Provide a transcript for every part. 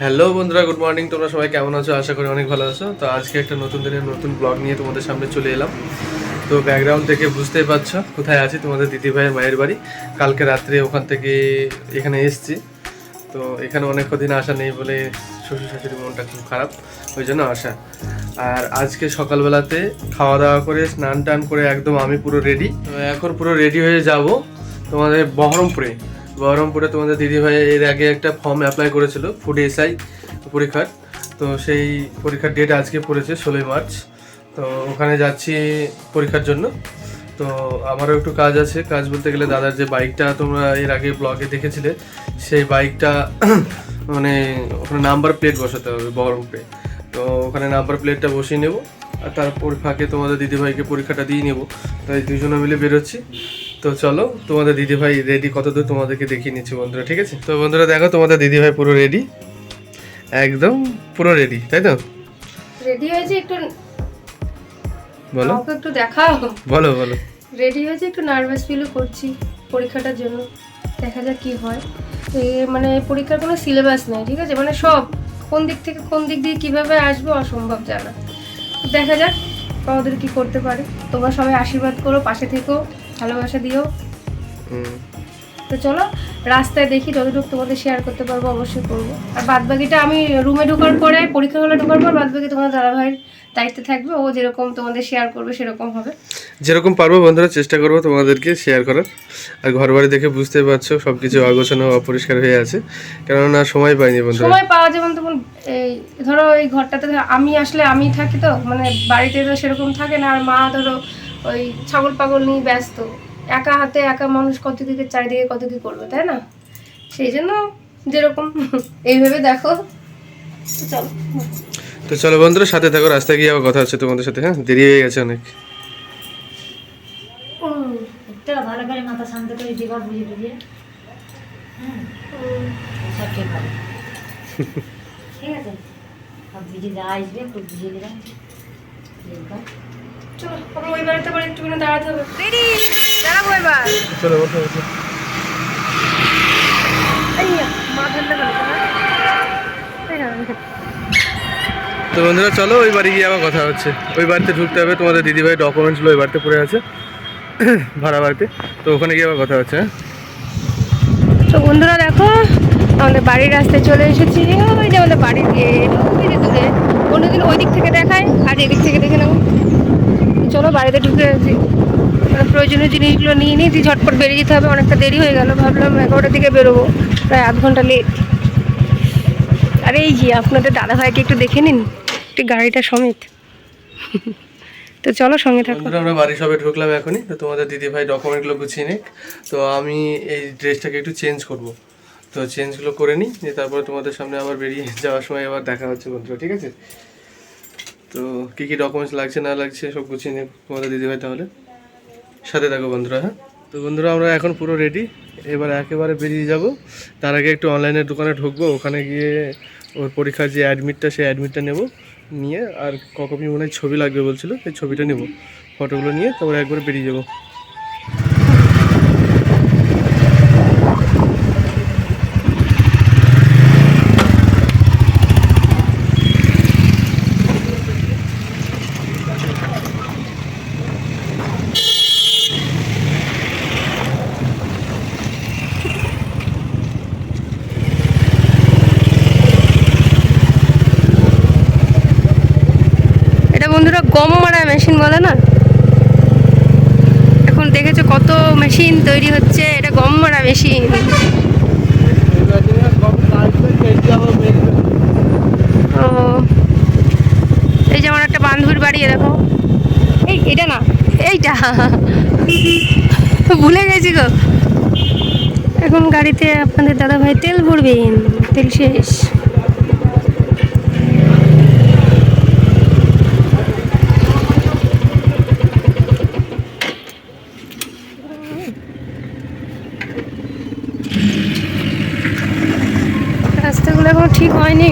Hello বন্ধুরা, good morning. তোমরা সবাই কেমন আছো? আশা করি অনেক ভালো আছো। তো আজকে একটা নতুন দিনের নতুন ব্লগ নিয়ে তোমাদের সামনে চলে এলাম। তো ব্যাকগ্রাউন্ড থেকে বুঝতেই পারছো কোথায় আছি, তোমাদের দিদিভাইয়ের মায়ের বাড়ি। কালকে রাত্রে ওখান থেকে এখানে এসছি। তো এখানে অনেক কদিন আসা নেই বলে শ্বশুর শাশুড়ির মনটা খুব খারাপ, ওই জন্য আসা। আর আজকে সকালবেলাতে খাওয়া দাওয়া করে স্নান টান করে একদম আমি পুরো রেডি। তো এখন পুরো রেডি হয়ে যাব তোমাদের বহরমপুরে তোমাদের দিদিভাই এর আগে একটা ফর্ম অ্যাপ্লাই করেছিল ফুড এসআই পরীক্ষার। তো সেই পরীক্ষার ডেট আজকে পড়েছে 16ই মার্চ। তো ওখানে যাচ্ছি পরীক্ষার জন্য। তো আমারও একটু কাজ আছে, কাজ বলতে গেলে দাদার যে বাইকটা তোমরা এর আগে ব্লগে দেখেছিলে, সেই বাইকটা মানে ওখানে নাম্বার প্লেট বসাতে হবে বহরমপুরে। তো ওখানে নাম্বার প্লেটটা বসিয়ে নেব, আর তারপর ফাঁকে তোমাদের দিদিভাইকে পরীক্ষাটা দিয়ে নেব। তাই দুজনে মিলে বেরোচ্ছি। তো চলো, তোমাদের দিদিভাই রেডি কতদূর তোমাদেরকে দেখিয়ে নিচ্ছি বন্ধুরা, ঠিক আছে? তো বন্ধুরা দেখো, তোমাদের দিদিভাই পুরো রেডি, একদম পুরো রেডি, তাই তো? রেডি হয়েছে একটু, বলো আমাকে একটু দেখাও। বলো বলো। রেডি হয়েছে, একটু নার্ভাস ফিলও করছি পরীক্ষাটার জন্য। দেখা যাক কি হয়। মানে পরীক্ষার কোনো সিলেবাস নেই, ঠিক আছে? মানে সব কোন দিক থেকে কোন দিক দিয়ে কিভাবে আসবে অসম্ভব জানা। দেখা যাক কতদূর কি করতে পারে। তোমরা সবাই আশীর্বাদ করো, পাশে থেকো, ভালোবাসা দিও। তো চলো রাস্তায় দেখি, যতটুকু তোমাদের শেয়ার করতে পারবো অবশ্যই করবো। আর বাদবাকিটা আমি রুমে ঢোকার পরে, পরীক্ষা হলে ঢোকার পর বাদবাকি তোমার দাদাভাইয়ের দায়িত্বে থাকবে। ও যেরকম তোমাদের শেয়ার করবে সেরকম হবে, যেরকম পারবো বন্ধুরা চেষ্টা করবো তোমাদেরকে শেয়ার করার। আর ঘর বাড়ি দেখে বুঝতে পারছো সবকিছু অগোছানো অপরিষ্কার হয়ে আছে, কেননা সময় পাইনি বন্ধুরা। সময় পাওয়া যেমন তেমন। এই ধরো এই ঘরটাতে আমি আসলে আমি থাকি, তো মানে বাড়িতে তো সেরকম থাকে না। আর মা ধরো ওই ছাগল পাগল নিয়ে ব্যস্ত, একা হাতে একা মানুষ কত দিকে চারিদিকে কত কি করবে, তাই না? সেই জন্য যেরকম এইভাবে দেখো। চলো তো চলো বন্ধুরা, সাথে থাকো, রাস্তায় গিয়ে আবার কথা হচ্ছে তোমাদের সাথে। হ্যাঁ, দেরি হয়ে গেছে অনেক। ভালো করে মাথা শান্ত করে দিবা, বুঝে বুঝে। সব ঠিক হবে, ঠিক আছে? সব বুঝে যা আসবে খুব বুঝিয়ে দিলাম। চলো, আমরা ওই বাড়িতে আবার একটুখানি দাঁড়াতে হবে। রেডি, দাঁড়াবো এবার। চলো বসো বসো। মা ঠান্ডা করে তো বন্ধুরা চলো, ওই বাড়ি গিয়ে আবার কথা হচ্ছে। ওই বাড়িতে ঢুকতে হবে, তোমাদের দিদিভাই ডকুমেন্টসগুলো ওই বাড়িতে পড়ে আছে ভাড়া বাড়িতে। তো ওখানে গিয়ে আবার কথা হচ্ছে। হ্যাঁ, তো বন্ধুরা দেখো, আমাদের বাড়ির রাস্তায় চলে এসেছি। ওই যে আমাদের বাড়ির গেট, ওই যে দূরে। অন্যদিন ওই দিক থেকে দেখায়, আজ এদিক থেকে দেখে নেবো। চলো বাড়িতে ঢুকে আছি, মানে প্রয়োজনীয় জিনিসগুলো নিয়ে নিই, দিয়ে ঝটপট বেরিয়ে যেতে হবে। অনেকটা দেরি হয়ে গেল, ভাবলাম 11টার দিকে বেরোবো, প্রায় আধ ঘন্টা লেট। আর এই যে আপনাদের দাদাভাইকে একটু দেখে নিন, একটু গাড়িটা সমেত। তো চলো সঙ্গে থাকো। বন্ধুরা আমরা বাড়ি সবে ঢুকলাম এখনই। তো তোমাদের দিদিভাই ডকুমেন্টগুলো গুছিয়ে নিক। তো আমি এই ড্রেসটাকে একটু চেঞ্জ করব। তো চেঞ্জগুলো করে নিই, দিয়ে তারপরে তোমাদের সামনে আবার বেরিয়ে যাওয়ার সময় আবার দেখা হচ্ছে বন্ধুরা, ঠিক আছে? তো কী কী ডকুমেন্টস লাগছে না লাগছে সব গুছিয়ে নিই তোমাদের দিদিভাই, তাহলে সাথে থাকো বন্ধুরা। হ্যাঁ, তো বন্ধুরা আমরা এখন পুরো রেডি, এবার একেবারে বেরিয়ে যাব। তার আগে একটু অনলাইনের দোকানে ঢুকবো, ওখানে গিয়ে ওর পরীক্ষার যে অ্যাডমিটটা, সেই অ্যাডমিটটা নেব। নিয়ে আর কপি মনে হয় ছবি লাগবে বলছিল, সেই ছবিটা নেব, ফটোগুলো নিয়ে তারপরে একবারে বেরিয়ে যাবো। বন্ধুরা গম মারা মেশিন বলে না, এখন দেখেছো কত মেশিন তৈরি হচ্ছে, এটা গম মারা মেশিন। ও, এই যে আমার একটা বান্ধবীর বাড়ি, দেখো এই এটা না, এইটা ভুলে গেছি গো। এখন গাড়িতে আপনাদের দাদাভাই তেল ভরবেন, তেল শেষ। রাস্তাগুলো এখন ঠিক হয়নি,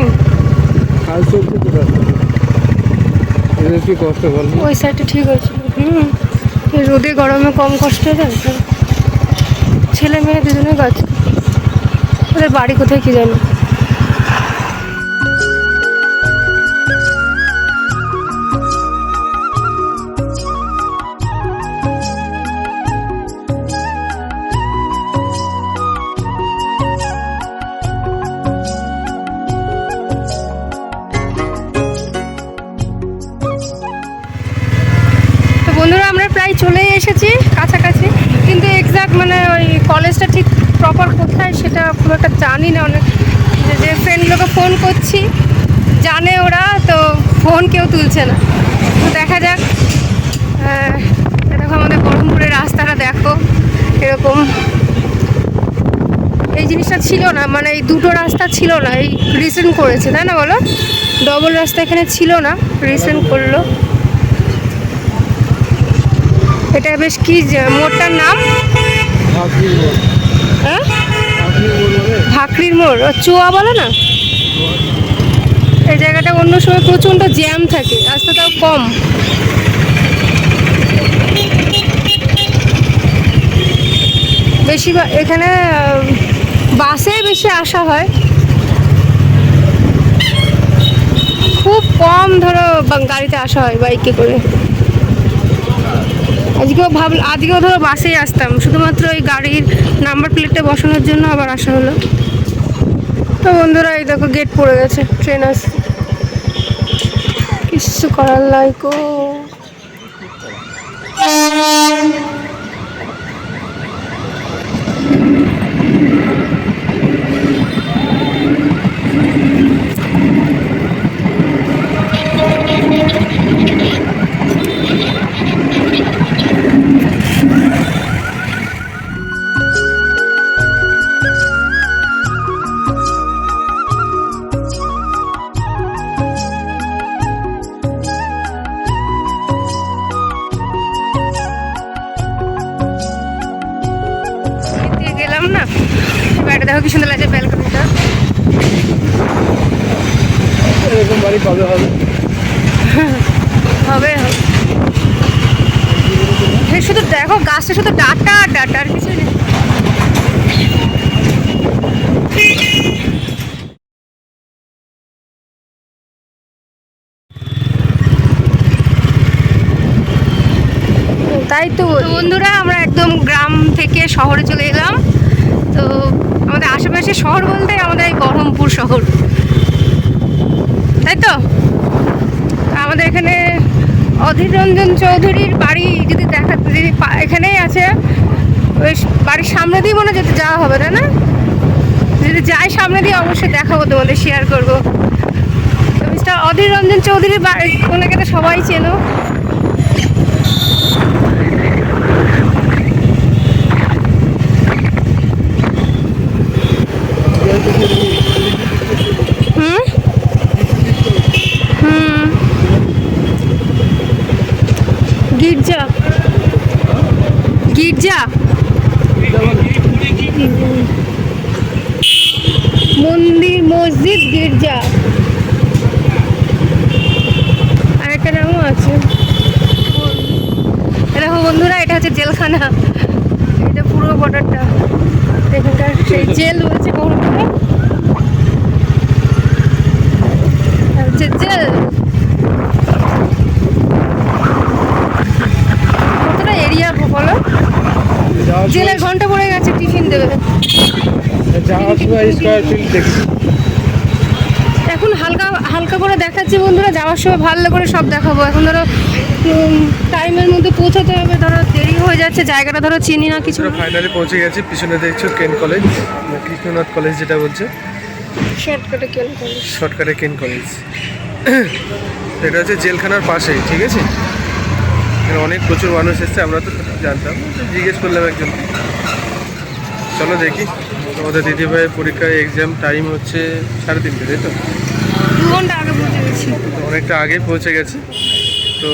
ওই সাইডটা ঠিক হয়েছিল। রোদে গরমে কম কষ্ট হয়ে যায়। ছেলে মেয়ে দুজনে গাছ, ওদের বাড়ি কোথায় কি জানি। এসেছি কাছাকাছি, কিন্তু এক্সাক্ট মানে ওই কলেজটা ঠিক প্রপার কোথায় সেটা খুব একটা জানি না। অনেক যে ফ্রেন্ডগুলোকে ফোন করছি, জানে ওরা, তো ফোন কেউ তুলছে না। তো দেখা যাক। দেখো আমাদের বহরমপুরের রাস্তাটা দেখো এরকম। এই জিনিসটা ছিল না, মানে এই দুটো রাস্তা ছিল না, এই রিসেন্ট করেছে, তাই না বলো? ডবল রাস্তা এখানে ছিল না, রিসেন্ট করলো। এটা বেশ কি মোড়টার নাম? হ্যাঁ, ভাকরির মোড়। চুয়া বলে না? এই জায়গাটা অন্য সময় প্রচণ্ড জ্যাম থাকে, আজ তো তাও কম। বেশিরভাগ এখানে বাসে বেশি আসা হয়, খুব কম ধরো গাড়িতে আসা হয় বাইকে করে। আজকেও ধরো বাসেই আসতাম, শুধুমাত্র ওই গাড়ির নাম্বার প্লেটটা বসানোর জন্য আবার আসা হলো। তো বন্ধুরা এই দেখো গেট পড়ে গেছে, ট্রেন আসছে, কিছু করার লাইকো। গেলাম না, বাড়িটা দেখো কি সুন্দর লাগছে, ব্যালকনিটা। এরকম বাড়ি কবে হবে? হবে শুধু দেখো গাছটা, শুধু ডাটা ডাটা, আর কিছু নেই। তাই তো বন্ধুরা, আমরা একদম গ্রাম থেকে শহরে চলে এলাম। তো আমাদের আশেপাশে শহর বলতে আমাদের এই বহরমপুর শহর, তাই তো। আমাদের এখানে অধীর রঞ্জন চৌধুরীর বাড়ি যদি এখানেই আছে, ওই বাড়ির সামনে দিয়ে মনে যেতে যাওয়া হবে, তাই না? যদি যাই সামনে দিয়ে অবশ্যই দেখাবো, তোমাদের শেয়ার করবো। তো মিস্টার অধীর রঞ্জন চৌধুরীর বাড়ি, ওনাকে তো সবাই চেনো। গির্জা গির্জা মন্দির, মসজিদ, গির্জা, আর একটা নামও আছে। দেখো বন্ধুরা, এটা হচ্ছে জেলখানা, এটা পুরো বর্ডারটা এখানকার সেই জেল রয়েছে বহরমপুরে, হচ্ছে জেল। কতটা এরিয়া বলো? জেলের ঘন্টা পড়ে গেছে, টিফিন দেবে। এখন হালকা হালকা করে দেখাচ্ছি বন্ধুরা, যাওয়ার সময় ভালো করে সব দেখাবো। এখন ধরো টাইমের মধ্যে পৌঁছাতে হবে, ধরো দেরি হয়ে যাচ্ছে, জায়গাটা ধরো চিনি না কিছু। ফাইনালি পৌঁছে গেছি, পিছনে দেখছো কেন কলেজ, কৃষ্ণনাথ কলেজ যেটা বলছে, শর্টকাটে কেন কলেজ। এটা হচ্ছে জেলখানার পাশেই, ঠিক আছে। এখানে অনেক প্রচুর মানুষ এসছে, আমরা তো জানতাম, জিজ্ঞেস করলাম একজন। চলো দেখি। আমাদের দিদিভাইয়ের পরীক্ষার এক্সাম টাইম হচ্ছে 3:30, তাই তো? 2 ঘন্টা আগে পৌঁছে গেছি, অনেকটা আগে পৌঁছে গেছি। তো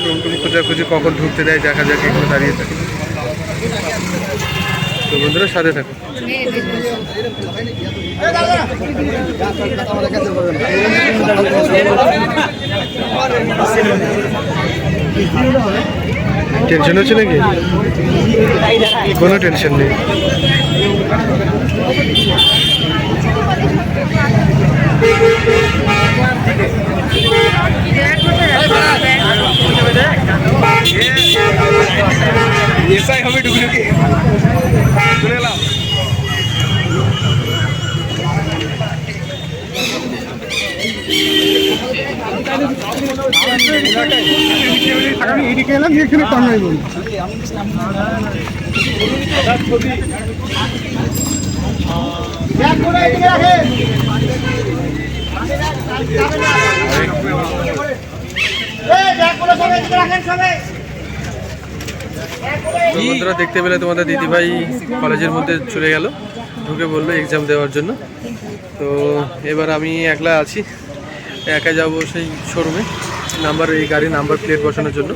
রুম টুম খোঁজাখুঁজি কখন ঢুকতে দেয় দেখা যাক, এখানে দাঁড়িয়ে থাকি। তো বন্ধুরা সাথে থাকো। টেনশন হচ্ছে নাকি? কোনো টেনশন নেই। এসআই হবে ঢুকলুকে চলে এলাম। তো বন্ধুরা দেখতে পেলে তোমাদের দিদিভাই কলেজের মধ্যে চলে গেল, ঢুকে বললো এক্সাম দেওয়ার জন্য। তো এবার আমি একলা আছি, একা যাব সেই শোরুমে এই গাড়ির নাম্বার প্লেট বসানোর জন্য।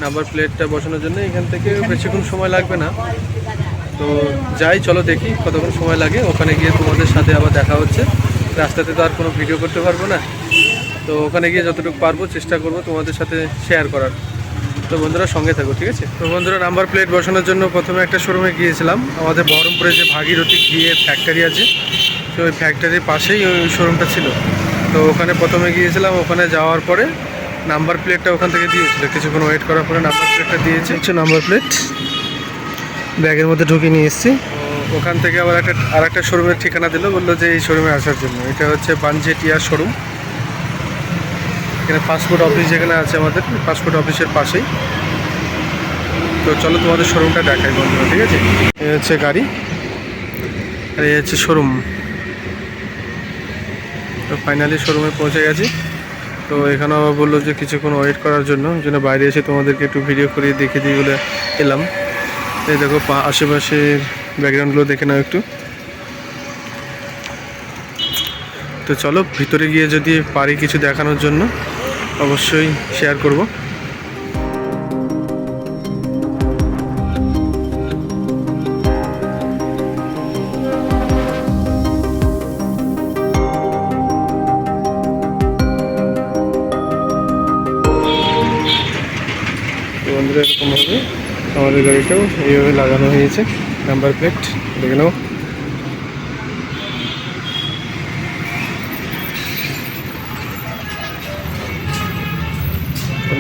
নাম্বার প্লেটটা বসানোর জন্য এখান থেকে বেশিক্ষণ সময় লাগবে না। তো যাই, চলো দেখি কতক্ষণ সময় লাগে। ওখানে গিয়ে তোমাদের সাথে আবার দেখা হচ্ছে। রাস্তাতে তো আর কোনো ভিডিও করতে পারবো না, তো ওখানে গিয়ে যতটুকু পারবো চেষ্টা করব তোমাদের সাথে শেয়ার করার। তো বন্ধুরা সঙ্গে থাকো, ঠিক আছে? তো বন্ধুরা নাম্বার প্লেট বসানোর জন্য প্রথমে একটা শোরুমে গিয়েছিলাম। আমাদের বহরমপুরে যে ভাগীরথী ঘিয়ের ফ্যাক্টরি আছে, তো ওই ফ্যাক্টরির পাশেই ওই শোরুমটা ছিল। তো ওখানে প্রথমে গিয়েছিলাম, ওখানে যাওয়ার পরে নাম্বার প্লেটটা ওখান থেকে দিয়েছিল। কিছুক্ষণ ওয়েট করার পরে নাম্বার প্লেটটা দিয়েছে। নাম্বার প্লেট ব্যাগের মধ্যে ঢুকিয়ে নিয়ে এসেছি। ওখান থেকে আবার আরেকটা শোরুমের ঠিকানা দিল, বললো যে এই শোরুমে আসার জন্য। এটা হচ্ছে বানজেটিয়া শোরুম। এখানে পাসপোর্ট অফিস যেখানে আছে আমাদের, পাসপোর্ট অফিসের পাশেই। তো চলো তোমাদের শোরুমটা দেখাই বন্ধুরা, ঠিক আছে? এই হচ্ছে গাড়ি আর এই হচ্ছে শোরুম। তো ফাইনালি শোরুমে পৌঁছে গেছি। তো এখানে আবার বললো যে কিছুক্ষণ ওয়েট করার জন্য বাইরে এসে তোমাদেরকে একটু ভিডিও করে দেখিয়ে দিই বলে এলাম। এই দেখো আশেপাশের ব্যাকগ্রাউন্ডগুলো দেখে নাও একটু। তো চলো ভিতরে গিয়ে যদি পারি কিছু দেখানোর জন্য অবশ্যই শেয়ার করব। বন্ধুরা এরকমভাবে আমাদের গাড়িটাও এইভাবে লাগানো হয়েছে নাম্বার প্লেট, দেখে নাও।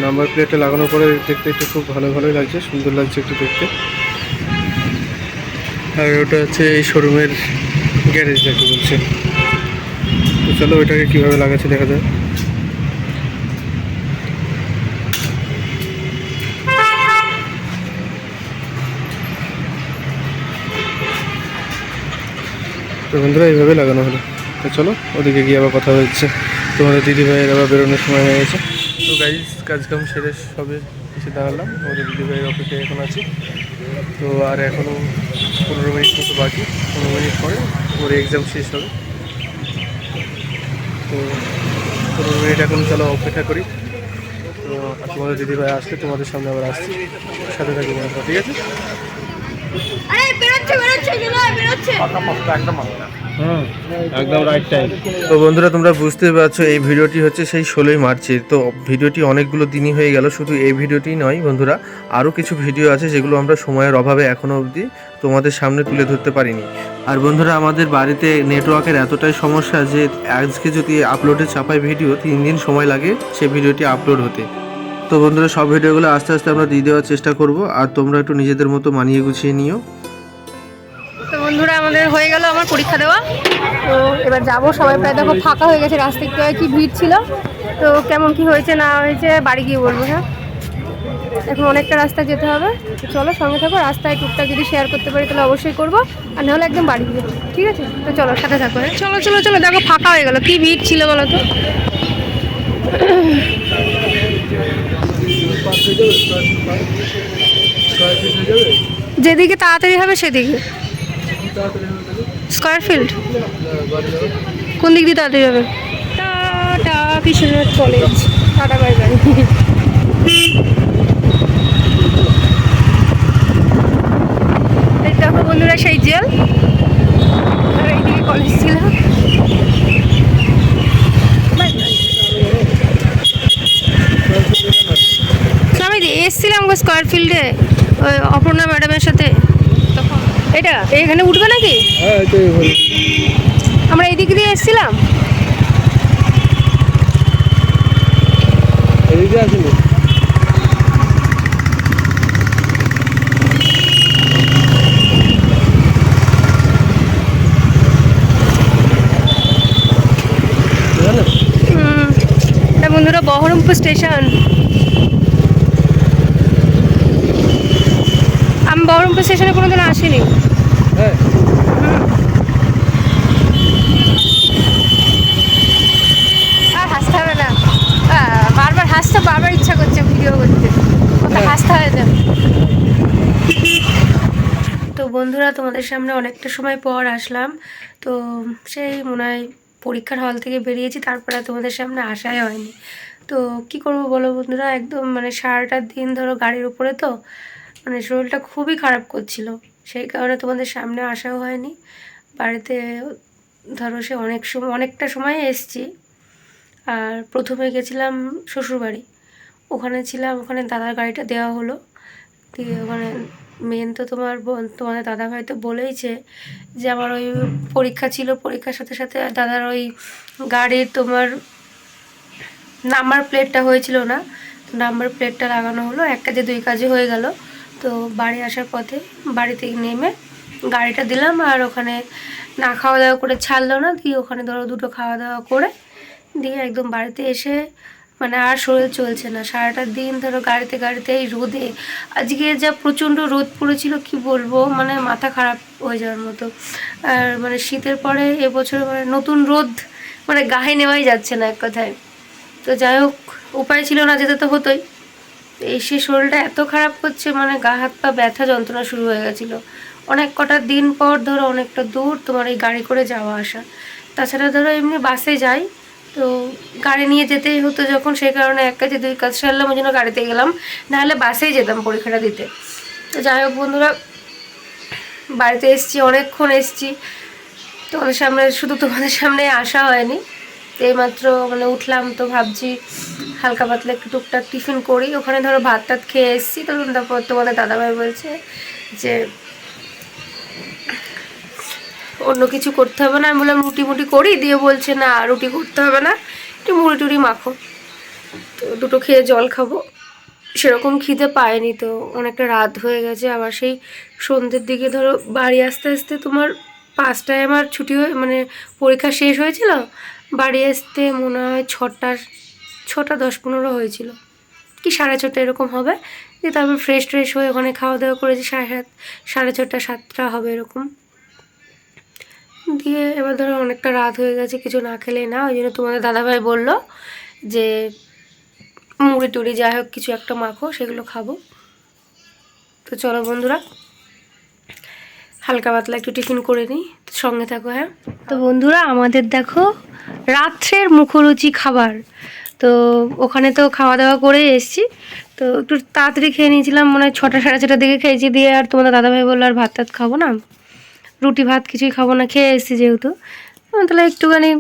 নাম্বার প্লেটটা লাগানোর পরে দেখতে একটু খুব ভালোই লাগছে, সুন্দর লাগছে একটু দেখতে। আর ওটা হচ্ছে এই শোরুমের গ্যারেজ যাকে বলছে। তো চলো ওইটাকে কীভাবে লাগাচ্ছে দেখা যায়। তো বন্ধুরা এইভাবে লাগানো হলো। তো চলো ওদিকে গিয়ে আবার কথা হচ্ছে। তোমাদের দিদিভাইয়ের আবার বেরোনোর সময় হয়ে গেছে। তো গাইজ কাজকাম সেরে সবে এসে দাঁড়ালাম। আমাদের দিদিভাইয়ের অপেক্ষায় এখন আছি। তো আর এখনও 15 মিনিট মতো বাকি। 15 মিনিট পরে ওর এক্সাম শেষ হবে। তো 15 মিনিট এখন চলো অপেক্ষা করি। তো তোমাদের দিদিভাই আসলে তোমাদের সামনে আবার আসছি, সাথে থাকবো বন্ধুরা, ঠিক আছে? একদম রাইট টাইম। তো বন্ধুরা তোমরা বুঝতে পারছো এই ভিডিওটি হচ্ছে সেই 16ই মার্চের। তো ভিডিওটি অনেকগুলো দিনই হয়ে গেল, শুধু এই ভিডিওটি নয় বন্ধুরা, আরও কিছু ভিডিও আছে যেগুলো আমরা সময়ের অভাবে এখনও অবধি তোমাদের সামনে তুলে ধরতে পারিনি। আর বন্ধুরা আমাদের বাড়িতে নেটওয়ার্কের এতটাই সমস্যা যে আজকে যদি আপলোডে চাপাই ভিডিও 3 দিন সময় লাগে সেই ভিডিওটি আপলোড হতে। তো বন্ধুরা সব ভিডিওগুলো আস্তে আস্তে আমরা দিয়ে দেওয়ার চেষ্টা করব, আর তোমরা একটু নিজেদের মতো মানিয়ে গুছিয়ে নিও। তো বন্ধুরা আমাদের হয়ে গেল আমার পরীক্ষা দেওয়া। তো এবার যাবো, সবাই প্রায় দেখো ফাঁকা হয়ে গেছে, রাস্তা একটু কি ভিড় ছিল। তো কেমন কি হয়েছে না হয়েছে বাড়ি গিয়ে বলবো। হ্যাঁ, এখন অনেকটা রাস্তা যেতে হবে। তো চলো সঙ্গে থাকো, রাস্তায় টুকটাক যদি শেয়ার করতে পারি তাহলে অবশ্যই করবো, আর নাহলে একদম বাড়ি গিয়ে, ঠিক আছে? তো চলো সাথে থাকো। হ্যাঁ চলো চলো চলো, দেখো ফাঁকা হয়ে গেল, কি ভিড় ছিল বলো তো। যেদিকে তাড়াতাড়ি হবে সেদিকে স্কয়ার ফিল্ড। কোন দিক দিয়ে তাড়াতাড়ি হবে? Tata Krishnanath college, tata bye bye. এই দেখো বন্ধুরা সেই জেল, আর এইদিকে কলেজ ছিল। আমি এসেছিলাম স্কয়ার ফিল্ডে ওই অপর্ণা ম্যাডামের সাথে তখন। এটা এখানে উঠবে নাকি? হ্যাঁ আমরা এই দিক দিয়ে এসেছিলাম। এদিকে আসেনি। বন্ধুরা বহরমপুর স্টেশন। আমি বহরমপুর স্টেশনে কোনোদিন আসিনি। হ্যাঁ আর হাসতে হবে না, বারবার হাসতে বারবার ইচ্ছা করছে ভিডিও করতে, হাসতে হয় না। তো বন্ধুরা তোমাদের সামনে অনেকটা সময় পর আসলাম। তো সেই মনে হয় পরীক্ষার হল থেকে বেরিয়েছি, তারপরে তোমাদের সামনে আসাই হয়নি। তো কি করব বলো বন্ধুরা, একদম মানে সারাটা দিন ধরো গাড়ির উপরে, তো মানে শরীরটা খুবই খারাপ করছিল, সেই কারণে তোমাদের সামনে আসাও হয়নি। বাড়িতে ধরো সে অনেকটা সময় এসছি। আর প্রথমে গেছিলাম শ্বশুরবাড়ি, ওখানে ছিলাম, ওখানে দাদার গাড়িটা দেওয়া হলো। দিয়ে ওখানে মেন তো তোমাদের দাদাভাই তো বলেইছে যে আমার ওই পরীক্ষা ছিল, পরীক্ষার সাথে সাথে দাদার ওই গাড়ির তোমার নাম্বার প্লেটটা হয়েছিল না, তো নাম্বার প্লেটটা লাগানো হলো, এক কাজে দুই কাজে হয়ে গেল। তো বাড়ি আসার পথে বাড়ি থেকে নেমে গাড়িটা দিলাম, আর ওখানে না খাওয়া দাওয়া করে ছাড়লো না, দিয়ে ওখানে ধরো দুটো খাওয়া দাওয়া করে দিয়ে একদম বাড়িতে এসে মানে আর শরীর চলছে না। সারাটা দিন ধরো গাড়িতে এই রোদে, আজকে যা প্রচণ্ড রোদ পড়েছিল কি বলবো, মানে মাথা খারাপ হয়ে যাওয়ার মতো। আর মানে শীতের পরে এবছর মানে নতুন রোদ মানে গায়ে নেওয়াই যাচ্ছে না এক কথায়। তো যাই হোক, উপায় ছিল না, যেতে তো হতোই। এসে শরীরটা এত খারাপ করছে, মানে গা হাত পা ব্যথা যন্ত্রণা শুরু হয়ে গেছিলো। অনেক কটা দিন পর ধরো অনেকটা দূর তোমার এই গাড়ি করে যাওয়া আসা, তাছাড়া ধরো এমনি বাসে যাই, তো গাড়ি নিয়ে যেতেই হতো যখন, সেই কারণে এক কাজে দুই কাজ সারলাম, ওই জন্য গাড়িতে গেলাম, নাহলে বাসেই যেতাম পরীক্ষাটা দিতে। তো যাই হোক বন্ধুরা, বাড়িতে এসছি, অনেকক্ষণ এসছি, তোমাদের সামনে আসা হয়নি। এইমাত্র মানে উঠলাম, তো ভাবছি হালকা পাতলা একটু টুকটাক টিফিন করি। ওখানে ধরো ভাত টাত খেয়ে এসেছি, তখন তারপর তোমাদের দাদাভাই বলছে যে অন্য কিছু করতে হবে না। আমি বললাম রুটি মুটি করি, দিয়ে বলছে না রুটি করতে হবে না, একটু মুড়ি টুড়ি মাখো। তো দুটো খেয়ে জল খাবো, সেরকম খিদে পায়নি। তো অনেকটা রাত হয়ে গেছে, আবার সেই সন্ধ্যের দিকে ধরো বাড়ি আসতে আসতে তোমার 5টায় আমার ছুটি হয়ে মানে পরীক্ষা শেষ হয়েছিল, বাড়ি আসতে মনে হয় 6টা 10-15 হয়েছিল, কি 6:30 এরকম হবে। দিয়ে তারপর ফ্রেশ ট্রেশ হয়ে ওখানে খাওয়া দাওয়া করেছি 6:30 7টা হবে এরকম। দিয়ে এবার ধরো অনেকটা রাত হয়ে গেছে, কিছু না খেলে না, ওই জন্য তোমাদের দাদাভাই বললো যে মুড়ি টুড়ি যাই হোক কিছু একটা মাখো, সেগুলো খাবো। তো চলো বন্ধুরা, হালকা পাতলা একটু টিফিন করে নিই, সঙ্গে থাকো। হ্যাঁ তো বন্ধুরা, আমাদের দেখো রাত্রের মুখরুচি খাবার। তো ওখানে তো খাওয়া দাওয়া করে এসছি, তো একটু তাড়াতাড়ি খেয়ে নিয়েছিলাম, মনে হয় 6টা 6:30 দিকে খেয়েছি। দিয়ে আর তোমাদের দাদাভাই বললো আর ভাত টাত খাবো না, রুটি ভাত কিছুই খাবো না, খেয়ে এসেছি যেহেতু। তাহলে একটুখানি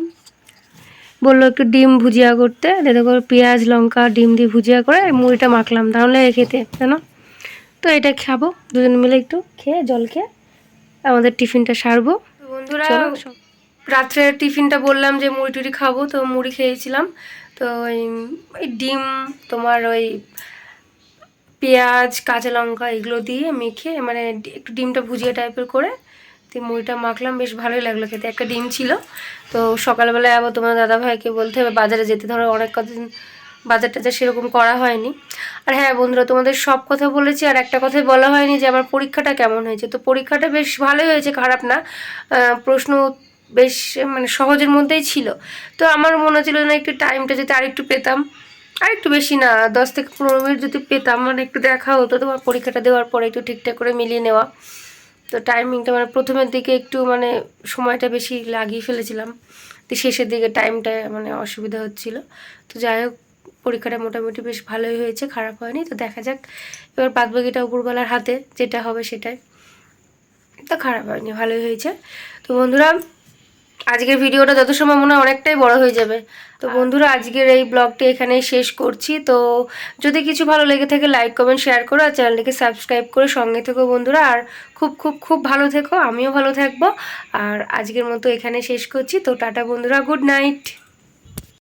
বললো একটু ডিম ভুজিয়া করতে, দেখো পেঁয়াজ লঙ্কা ডিম দিয়ে ভুজিয়া করে মুড়িটা মাখলাম, তাহলে খেতে জানো। তো এটা খাবো দুজন মিলে, একটু খেয়ে জল খেয়ে আমাদের টিফিনটা সারবো। বন্ধুরা রাত্রের টিফিনটা বললাম যে মুড়ি টুড়ি খাবো, তো মুড়ি খেয়েছিলাম। তো ওই ডিম তোমার ওই পেঁয়াজ কাঁচা লঙ্কা এগুলো দিয়ে মেখে মানে একটু ডিমটা ভুজিয়া টাইপের করে দিয়ে মুড়িটা মাখলাম, বেশ ভালোই লাগলো খেতে। একটা ডিম ছিল। তো সকালবেলায় আবার তোমার দাদাভাইকে বলতে হবে বাজারে যেতে, ধরো অনেক কদিন বাজার টাজার সেরকম করা হয়নি। আর হ্যাঁ বন্ধুরা, তোমাদের সব কথা বলেছি, আর একটা কথাই বলা হয়নি যে আমার পরীক্ষাটা কেমন হয়েছে। তো পরীক্ষাটা বেশ ভালোই হয়েছে, খারাপ না। প্রশ্ন বেশ মানে সহজের মধ্যেই ছিল। তো আমার মনে হচ্ছিল না একটু টাইমটা যদি আরেকটু পেতাম, আর একটু বেশি না 10 থেকে 15 মিনিট যদি পেতাম, মানে একটু দেখা হতো তোমার পরীক্ষাটা দেওয়ার পরে একটু ঠিকঠাক করে মিলিয়ে নেওয়া। তো টাইমিংটা মানে প্রথমের দিকে একটু মানে সময়টা বেশি লাগিয়ে ফেলেছিলাম, তো শেষের দিকে টাইমটা মানে অসুবিধা হচ্ছিল। তো যাই হোক, পরীক্ষাটা মোটামুটি বেশ ভালোই হয়েছে, খারাপ হয়নি। তো দেখা যাক এবার বাদবাকিটা উপরবেলার হাতে, যেটা হবে সেটাই। তো খারাপ হয়নি, ভালোই হয়েছে। তো বন্ধুরা, আজকের ভিডিওটা যত সময় মনে হয় অনেকটাই বড় হয়ে যাবে। তো বন্ধুরা, আজকের এই ব্লগটি এখানেই শেষ করছি। তো যদি কিছু ভালো লেগে থাকে লাইক কমেন্ট শেয়ার করো, আর চ্যানেলটিকে সাবস্ক্রাইব করে সঙ্গে থেকো বন্ধুরা। আর খুব খুব খুব ভালো থেকো, আমিও ভালো থাকবো। আর আজকের মতো এখানে শেষ করছি। তো টাটা বন্ধুরা, গুড নাইট।